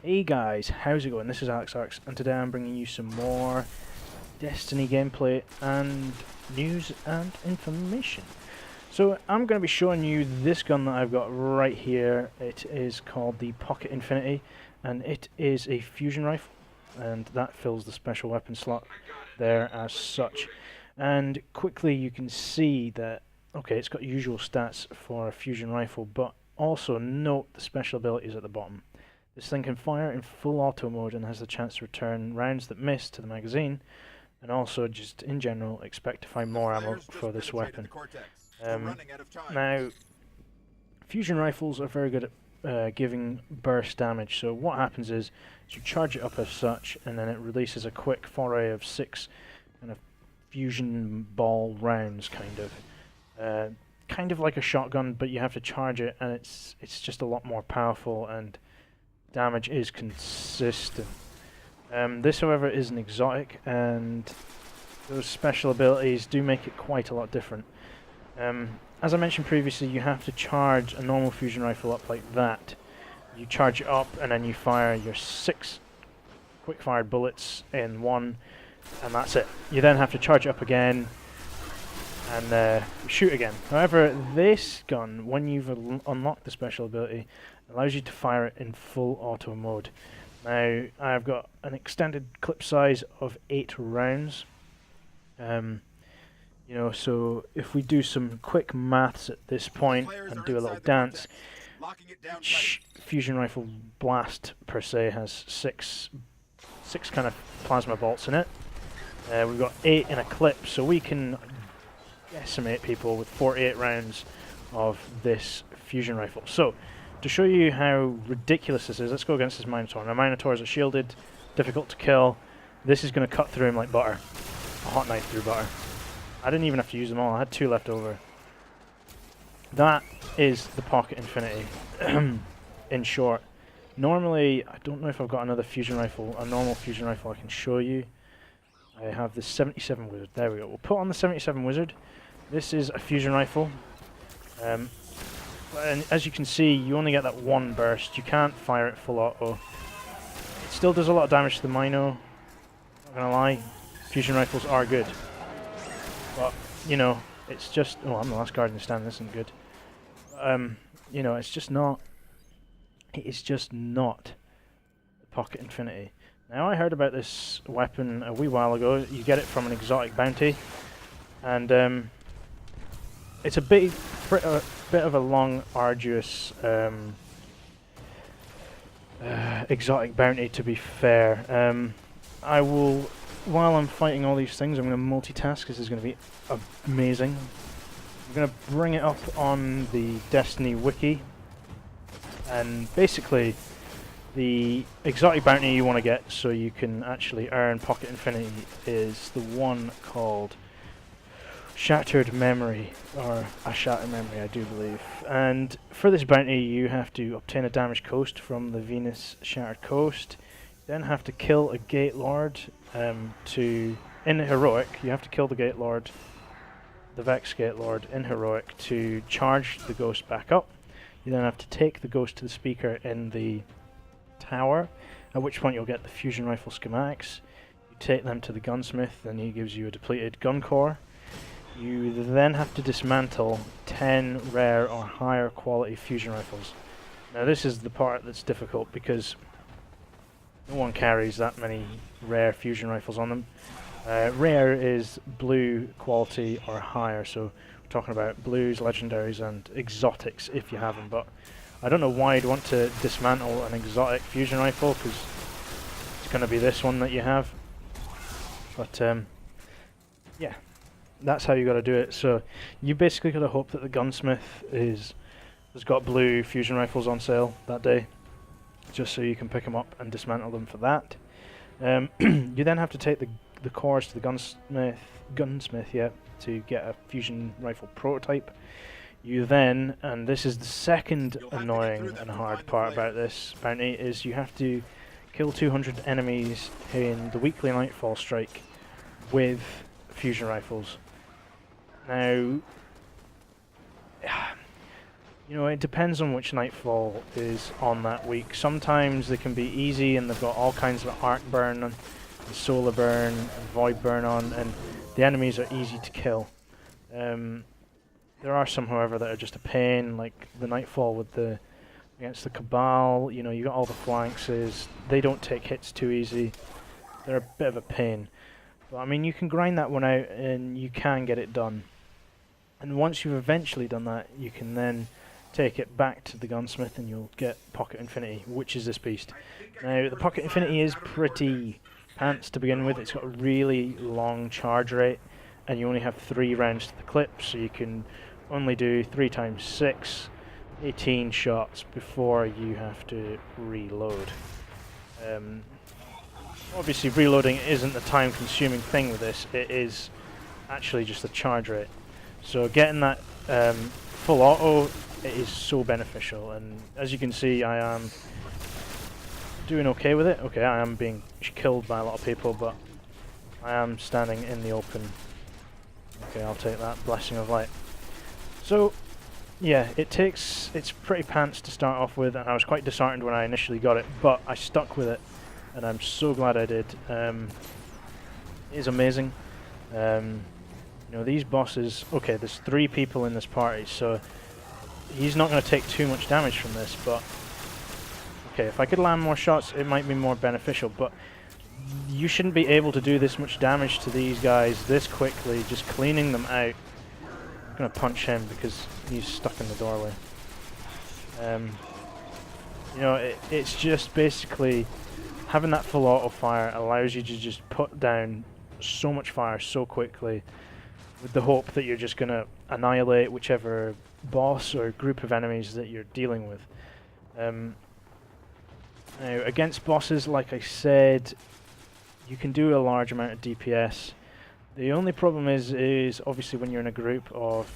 Hey guys, how's it going? This is AleXarcs, and today I'm bringing you some more Destiny gameplay and news and information. So I'm going to be showing you this gun that I've got right here. It is called the Pocket Infinity, and it is a fusion rifle, and that fills the special weapon slot there as such. And quickly you can see that, okay, it's got usual stats for a fusion rifle, but also note the special abilities at the bottom. This thing can fire in full auto mode and has the chance to return rounds that miss to the magazine, and also just in general expect to find more ammo for this weapon. Now, fusion rifles are very good at giving burst damage, so what happens is you charge it up as such, and then it releases a quick foray of 6 kind of fusion ball rounds, kind of like a shotgun, but you have to charge it, and it's just a lot more powerful, and damage is consistent. This, however, is an exotic, and those special abilities do make it quite a lot different. As I mentioned previously, you have to charge a normal fusion rifle up like that. You charge it up, and then you fire your 6 quick-fired bullets in one, and that's it. You then have to charge it up again and shoot again. However, this gun, when you've unlocked the special ability, allows you to fire it in full auto mode. Now, I've got an extended clip size of 8 rounds. So if we do some quick maths at this point and do a little dance, each fusion rifle blast per se has six kind of plasma bolts in it. We've got 8 in a clip, so we can decimate people with 48 rounds of this fusion rifle. So, to show you how ridiculous this is, let's go against this Minotaur. Now, Minotaurs are shielded, difficult to kill. This is going to cut through him like butter. A hot knife through butter. I didn't even have to use them all, I had 2 left over. That is the Pocket Infinity, in short. Normally, I don't know if I've got another fusion rifle, a normal fusion rifle I can show you. I have the 77 Wizard, there we go. We'll put on the 77 Wizard. This is a fusion rifle. And as you can see, you only get that one burst. You can't fire it full auto. It still does a lot of damage to the Mino. Not gonna lie, fusion rifles are good. But, it's just... Oh, I'm the last guard in the stand, this isn't good. It's just not... It is just not the Pocket Infinity. Now, I heard about this weapon a wee while ago. You get it from an exotic bounty. And, it's a bit of a long, arduous exotic bounty, to be fair. I will, while I'm fighting all these things, I'm going to multitask. This is going to be amazing. I'm going to bring it up on the Destiny wiki, and basically the exotic bounty you want to get so you can actually earn Pocket Infinity is the one called Shattered Memory, or a Shattered Memory, I do believe. And for this bounty, you have to obtain a damaged coast from the Venus Shattered Coast. You then have to kill a Gate Lord. In Heroic, you have to kill the Gate Lord, the Vex Gate Lord, in Heroic to charge the ghost back up. You then have to take the ghost to the speaker in the tower, at which point you'll get the fusion rifle schematics. You take them to the gunsmith, and he gives you a depleted gun core. You then have to dismantle 10 rare or higher quality fusion rifles. Now, this is the part that's difficult because no one carries that many rare fusion rifles on them. Rare is blue quality or higher, so we're talking about blues, legendaries and exotics if you have them, but I don't know why you'd want to dismantle an exotic fusion rifle, because it's going to be this one that you have. But yeah, that's how you got to do it. So you basically got to hope that the gunsmith has got blue fusion rifles on sale that day, just so you can pick them up and dismantle them for that. You then have to take the cores to the gunsmith, yeah, to get a fusion rifle prototype. You then, and this is the second annoying and hard part about this bounty, is you have to kill 200 enemies in the weekly Nightfall Strike with fusion rifles. Now, You know, it depends on which Nightfall is on that week. Sometimes they can be easy and they've got all kinds of arc burn and solar burn and void burn on, and the enemies are easy to kill. There are some, however, that are just a pain, like the Nightfall with against the Cabal. You know, you got all the flanks. They don't take hits too easy. They're a bit of a pain. But I mean, you can grind that one out and you can get it done. And once you've eventually done that, you can then take it back to the gunsmith and you'll get Pocket Infinity, which is this beast. Now, the Pocket Infinity is pretty pants to begin with. It's got a really long charge rate, and you only have 3 rounds to the clip, so you can only do 3 times 6, 18 shots before you have to reload. Obviously, reloading isn't the time-consuming thing with this. It is actually just the charge rate. So getting that full auto, it is so beneficial, and as you can see, I am doing okay with it. Okay, I am being killed by a lot of people, but I am standing in the open. Okay, I'll take that blessing of light. So, yeah, it's pretty pants to start off with, and I was quite disheartened when I initially got it, but I stuck with it, and I'm so glad I did. It is amazing. You know, these bosses, okay, there's 3 people in this party, so he's not going to take too much damage from this, but okay, if I could land more shots, it might be more beneficial, but you shouldn't be able to do this much damage to these guys this quickly, just cleaning them out. I'm going to punch him because he's stuck in the doorway. You know, it's just basically having that full auto fire allows you to just put down so much fire so quickly, with the hope that you're just going to annihilate whichever boss or group of enemies that you're dealing with. Now, against bosses, like I said, you can do a large amount of DPS. The only problem is obviously when you're in a group of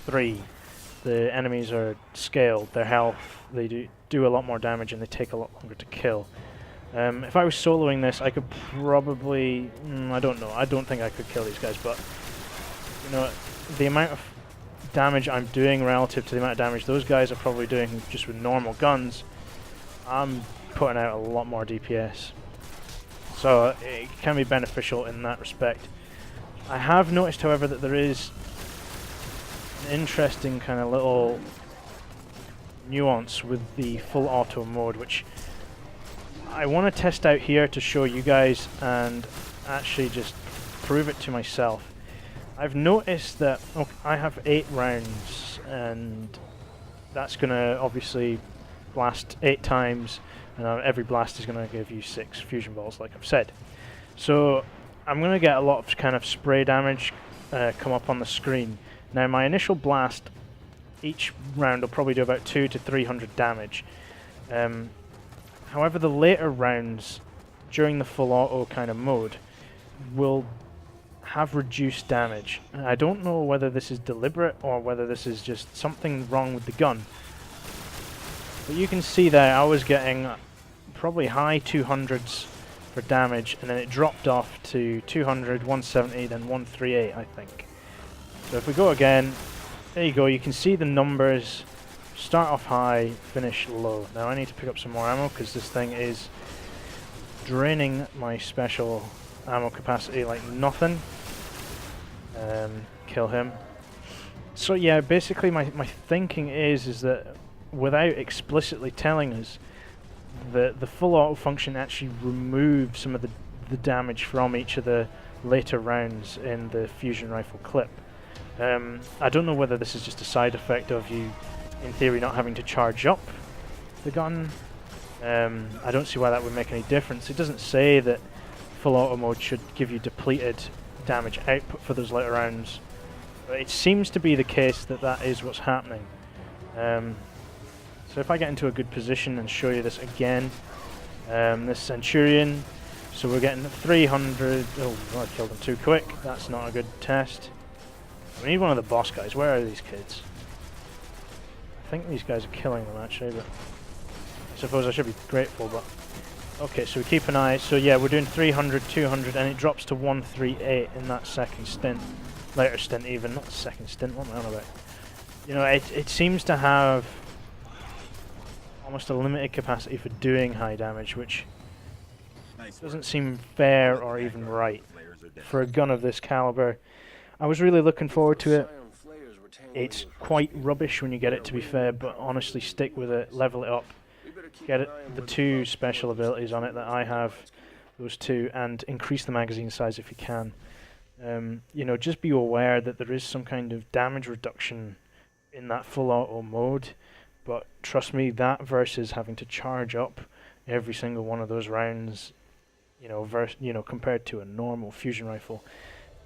3, the enemies are scaled, their health, they do a lot more damage and they take a lot longer to kill. If I was soloing this, I could probably, I don't know, I don't think I could kill these guys, but you know, the amount of damage I'm doing relative to the amount of damage those guys are probably doing just with normal guns, I'm putting out a lot more DPS. So it can be beneficial in that respect. I have noticed, however, that there is an interesting kind of little nuance with the full auto mode, which I want to test out here to show you guys and actually just prove it to myself. I've noticed that I have 8 rounds, and that's going to obviously blast 8 times, and every blast is going to give you 6 fusion balls, like I've said. So I'm going to get a lot of kind of spray damage come up on the screen. Now, my initial blast, each round will probably do about 200 to 300 damage. However, the later rounds during the full auto kind of mode will have reduced damage. I don't know whether this is deliberate or whether this is just something wrong with the gun. But you can see there I was getting probably high 200s for damage, and then it dropped off to 200, 170, then 138, I think. So if we go again, there you go, you can see the numbers start off high, finish low. Now I need to pick up some more ammo because this thing is draining my special ammo capacity like nothing. Kill him. So yeah, basically my thinking is that without explicitly telling us, the full auto function actually removes some of the damage from each of the later rounds in the fusion rifle clip. I don't know whether this is just a side effect of you, in theory, not having to charge up the gun. I don't see why that would make any difference. It doesn't say that full auto mode should give you depleted damage output for those later rounds, but it seems to be the case that that is what's happening. So if I get into a good position and show you this again, this Centurion, so we're getting 300, oh, I killed him too quick, that's not a good test. We need one of the boss guys. Where are these kids? I think these guys are killing them actually, but I suppose I should be grateful, but okay, so we keep an eye. So yeah, we're doing 300, 200, and it drops to 138 in that second stint. Later stint even, not second stint, what am I on about? You know, it seems to have almost a limited capacity for doing high damage, which doesn't seem fair or even right for a gun of this caliber. I was really looking forward to it. It's quite rubbish when you get it, to be fair, but honestly, stick with it, level it up, get it, the 2 special abilities on it that I have, those 2, and increase the magazine size if you can. You know, just be aware that there is some kind of damage reduction in that full auto mode, but trust me, that versus having to charge up every single one of those rounds, you know, compared to a normal fusion rifle,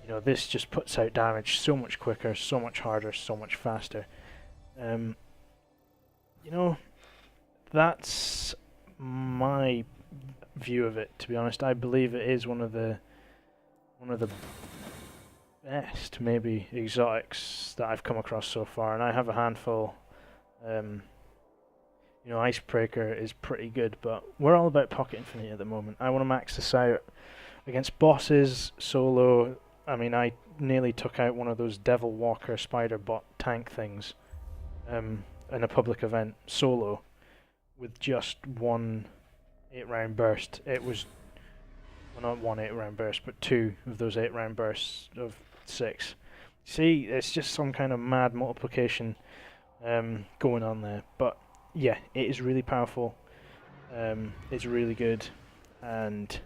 you know, this just puts out damage so much quicker, so much harder, so much faster. You know, that's my view of it. To be honest, I believe it is one of the best, maybe, exotics that I've come across so far, and I have a handful. You know, Icebreaker is pretty good, but we're all about Pocket Infinity at the moment. I want to max this out against bosses, solo. I mean, I nearly took out one of those Devil Walker Spider Bot tank things in a public event, solo, with just one 8-round burst. It was, well, not one 8-round burst, but 2 of those 8-round bursts of 6. See, it's just some kind of mad multiplication going on there, but yeah, it is really powerful. It's really good, and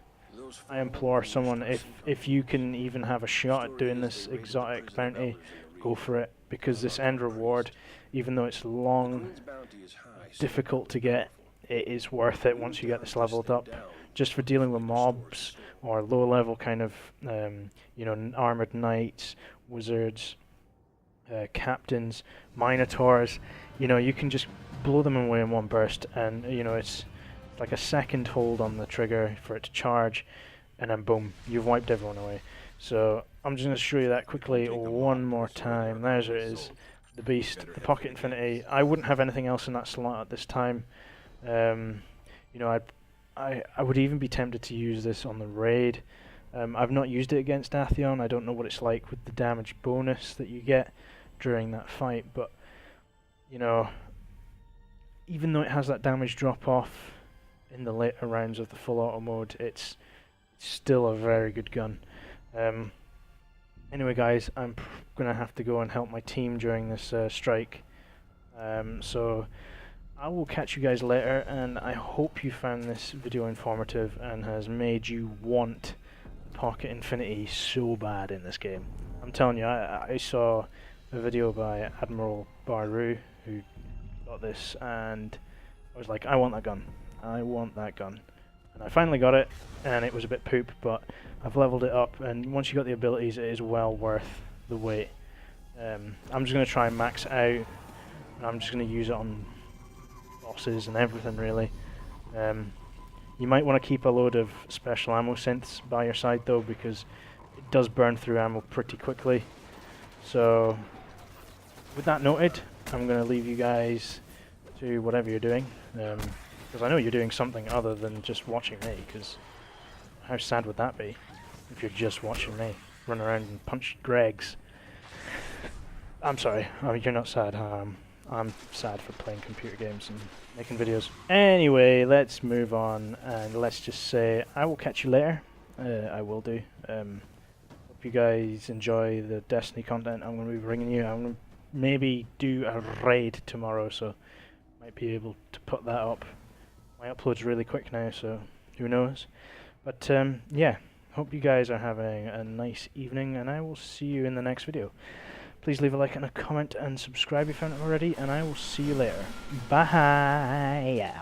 I implore someone, if you can even have a shot at doing this exotic bounty, go for it, because this end reward, even though it's long, difficult to get, it is worth it once you get this leveled up. Just for dealing with mobs or low level kind of you know, armored knights, wizards, captains, minotaurs, you know, you can just blow them away in one burst, and you know, it's like a second hold on the trigger for it to charge, and then boom, you've wiped everyone away. So I'm just going to show you that quickly one more time. There's it is, the beast, the Pocket Infinity. I wouldn't have anything else in that slot at this time. You know, I would even be tempted to use this on the raid. I've not used it against Atheon. I don't know what it's like with the damage bonus that you get during that fight, but you know, even though it has that damage drop off in the later rounds of the full auto mode, it's still a very good gun. Anyway guys, I'm gonna have to go and help my team during this strike, so I will catch you guys later, and I hope you found this video informative and has made you want Pocket Infinity so bad in this game. I'm telling you, I saw a video by Admiral Baru who got this, and I was like, I want that gun. I want that gun. And I finally got it, and it was a bit poop, but I've leveled it up, and once you got the abilities, it is well worth the wait. I'm just going to try and max it out, and I'm just going to use it on bosses and everything, really. You might want to keep a load of special ammo synths by your side, though, because it does burn through ammo pretty quickly. So, with that noted, I'm going to leave you guys to whatever you're doing, because I know you're doing something other than just watching me, because how sad would that be if you're just watching me run around and punch Gregs? I'm sorry, you're not sad. I'm sad for playing computer games and making videos. Anyway, let's move on, and let's just say I will catch you later. I will do. Hope you guys enjoy the Destiny content I'm going to be bringing you. I'm going to maybe do a raid tomorrow, so might be able to put that up. My upload's really quick now, so who knows. But yeah, hope you guys are having a nice evening, and I will see you in the next video. Please leave a like and a comment and subscribe if you haven't already, and I will see you later. Bye!